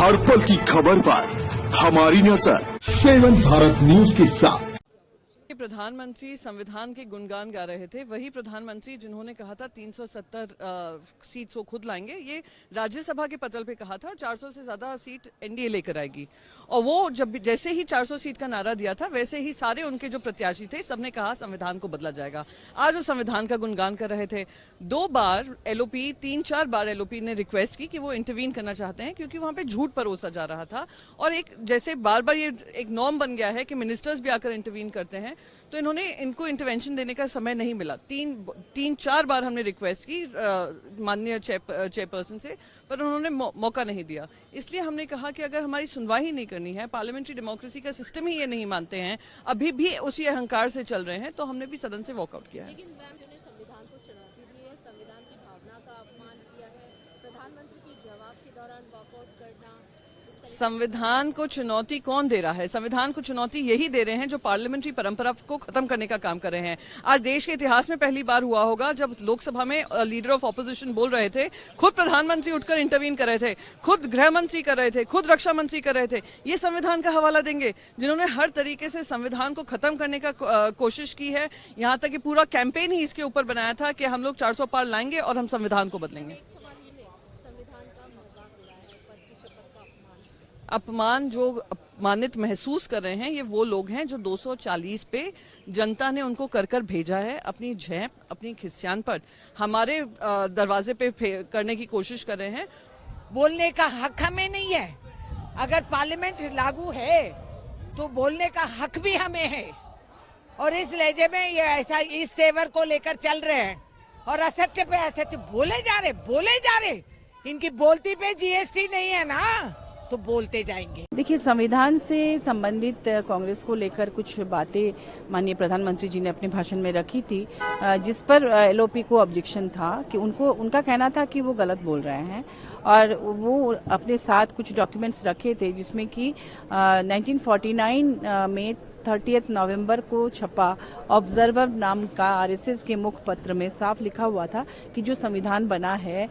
हर पल की खबर पर हमारी नजर। 7 भारत न्यूज के साथ। प्रधानमंत्री संविधान के गुणगान गा रहे थे, वही प्रधानमंत्री जिन्होंने कहा था 370 सीट वो खुद लाएंगे, ये राज्यसभा के पटल पे कहा था और 400 से ज्यादा सीट एनडीए लेकर आएगी। और वो जब जैसे ही 400 सीट का नारा दिया था, वैसे ही सारे उनके जो प्रत्याशी थे सबने कहा संविधान को बदला जाएगा। आज वो संविधान का गुणगान कर रहे थे। 2 बार एलओपी, 3-4 बार एलओपी ने रिक्वेस्ट की कि वो इंटरवीन करना चाहते हैं, क्योंकि वहां पे झूठ परोसा जा रहा था। और एक जैसे बार बार ये एक नॉर्म बन गया है कि मिनिस्टर्स भी आकर इंटरवीन करते हैं, तो इन्होंने इनको इंटरवेंशन देने का समय नहीं मिला। 3-4 बार हमने रिक्वेस्ट की माननीय चेयरपर्सन से, पर उन्होंने मौका नहीं दिया। इसलिए हमने कहा कि अगर हमारी सुनवाई ही नहीं करनी है, पार्लियामेंट्री डेमोक्रेसी का सिस्टम ही ये नहीं मानते हैं, अभी भी उसी अहंकार से चल रहे हैं, तो हमने भी सदन से वॉकआउट किया है। लेकिन मैम जो ने संविधान को चुनौती दी है, संविधान की भावना का अपमान किया है, प्रधानमंत्री के जवाब के दौरान वॉकआउट करना, संविधान को चुनौती कौन दे रहा है? संविधान को चुनौती यही दे रहे हैं जो पार्लियामेंट्री परंपरा को खत्म करने का काम कर रहे हैं। आज देश के इतिहास में पहली बार हुआ होगा जब लोकसभा में लीडर ऑफ ऑपोजिशन बोल रहे थे, खुद प्रधानमंत्री उठकर इंटरवीन कर रहे थे, खुद गृह मंत्री कर रहे थे, खुद रक्षा मंत्री कर रहे थे। ये संविधान का हवाला देंगे जिन्होंने हर तरीके से संविधान को खत्म करने का कोशिश की है। यहाँ तक कि पूरा कैंपेन ही इसके ऊपर बनाया था कि हम लोग 400 पार लाएंगे और हम संविधान को बदलेंगे। अपमान जो अपमानित महसूस कर रहे हैं, ये वो लोग हैं जो 240 पे जनता ने उनको कर कर भेजा है, अपनी झेप, अपनी खिस्यान पर हमारे दरवाजे पे करने की कोशिश कर रहे हैं। बोलने का हक हमें नहीं है। अगर पार्लियामेंट लागू है तो बोलने का हक भी हमें है, और इस लहजे में ये ऐसा इस तेवर को लेकर चल रहे हैं और असत्य पे असत्य बोले जा रहे। इनकी बोलती पे जीएसटी नहीं है ना, तो बोलते जाएंगे। देखिए, संविधान से संबंधित कांग्रेस को लेकर कुछ बातें माननीय प्रधानमंत्री जी ने अपने भाषण में रखी थी, जिस पर एलओपी को ऑब्जेक्शन था कि उनका कहना था कि वो गलत बोल रहे हैं, और वो अपने साथ कुछ डॉक्यूमेंट्स रखे थे जिसमें कि 1949 में 30 नवंबर को छपा ऑब्जर्वर नाम का आरएसएस के मुखपत्र में साफ लिखा हुआ था कि जो संविधान बना है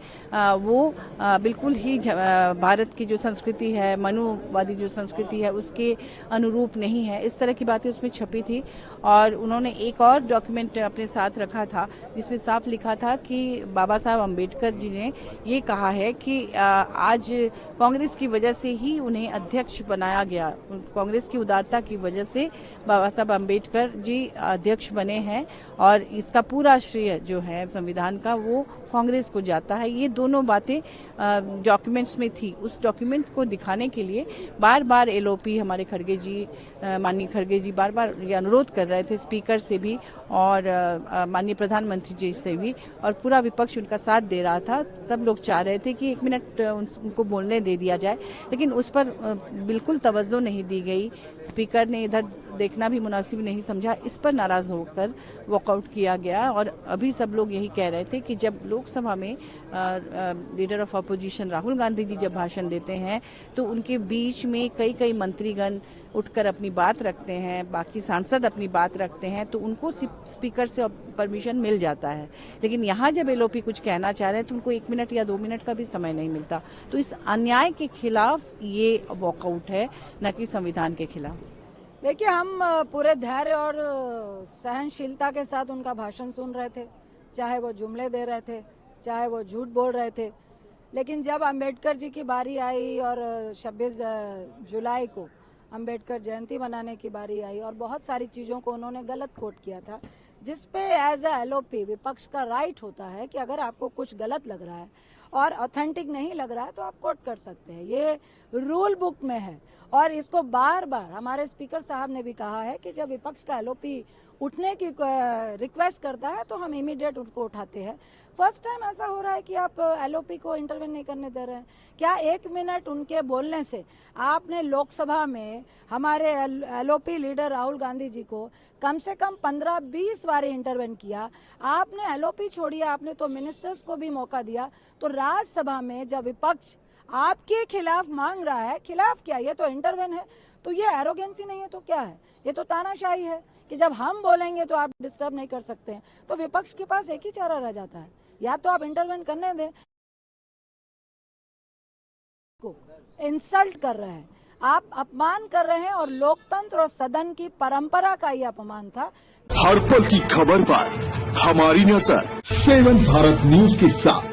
वो बिल्कुल ही भारत की जो संस्कृति है, मनुवादी जो संस्कृति है, उसके अनुरूप नहीं है। इस तरह की बातें उसमें छपी थी। और उन्होंने एक और डॉक्यूमेंट अपने साथ रखा था जिसमें साफ लिखा था कि बाबा साहब अम्बेडकर जी ने ये कहा है कि आज कांग्रेस की वजह से ही उन्हें अध्यक्ष बनाया गया, कांग्रेस की उदारता की वजह से बाबा साहब अम्बेडकर जी अध्यक्ष बने हैं, और इसका पूरा श्रेय जो है संविधान का वो कांग्रेस को जाता है। ये दोनों बातें डॉक्यूमेंट्स में थी। उस डॉक्यूमेंट्स को दिखाने के लिए बार बार एलओपी हमारे खड़गे जी, माननीय खड़गे जी बार बार ये अनुरोध कर रहे थे स्पीकर से भी और माननीय प्रधानमंत्री जी से भी, और पूरा विपक्ष उनका साथ दे रहा था। सब लोग चाह रहे थे कि 1 मिनट उनको बोलने दे दिया जाए, लेकिन उस पर बिल्कुल तवज्जो नहीं दी गई। स्पीकर ने इधर देखना भी मुनासिब नहीं समझा। इस पर नाराज होकर वॉकआउट किया गया। और अभी सब लोग यही कह रहे थे कि जब लोकसभा में leader of opposition Rahul Gandhi ji जब भाषण देते हैं तो उनके बीच में कई मंत्रीगण उठकर अपनी बात रखते हैं, बाकी सांसद अपनी बात रखते हैं, तो उनको स्पीकर से परमिशन मिल जाता है। लेकिन यहाँ जब एलओपी कुछ कहना चाह रहे हैं तो उनको 1 मिनट या 2 मिनट का भी समय नहीं मिलता। तो इस अन्याय के खिलाफ ये वॉकआउट है, न कि संविधान के खिलाफ। देखिए, हम पूरे धैर्य और सहनशीलता के साथ उनका भाषण सुन रहे थे, चाहे वो जुमले दे रहे थे, चाहे वो झूठ बोल रहे थे। लेकिन जब अंबेडकर जी की बारी आई और 26 जुलाई को अंबेडकर जयंती मनाने की बारी आई और बहुत सारी चीज़ों को उन्होंने गलत कोट किया था, जिस पे एज अ एलओपी विपक्ष का राइट होता है कि अगर आपको कुछ गलत लग रहा है और ऑथेंटिक नहीं लग रहा है तो आप कोट कर सकते हैं। ये रूल बुक में है, और इसको बार बार हमारे स्पीकर साहब ने भी कहा है कि जब विपक्ष का एलओपी उठने की रिक्वेस्ट करता है तो हम इमीडिएट उनको उठाते हैं। फर्स्ट टाइम ऐसा हो रहा है कि आप एलओपी को इंटरवेन नहीं करने दे रहे हैं। क्या 1 मिनट उनके बोलने से आपने लोकसभा में हमारे एलओपी लीडर राहुल गांधी जी को कम से कम 15-20 बार इंटरवेन किया? आपने एलओपी छोड़िए, आपने तो मिनिस्टर्स को भी मौका दिया। तो राज्यसभा में जब विपक्ष आपके खिलाफ मांग रहा है, खिलाफ क्या, ये तो इंटरवेन है। तो ये एरोगेंसी नहीं है तो क्या है? ये तो तानाशाही है कि जब हम बोलेंगे तो आप डिस्टर्ब नहीं कर सकते हैं। तो विपक्ष के पास एक ही चारा रह जाता है, या तो आप इंटरवेन करने दें को इंसल्ट कर रहे हैं, आप अपमान कर रहे हैं और लोकतंत्र और सदन की परंपरा का ये अपमान था। हर पल की खबर पर हमारी नजर। 7 भारत न्यूज के साथ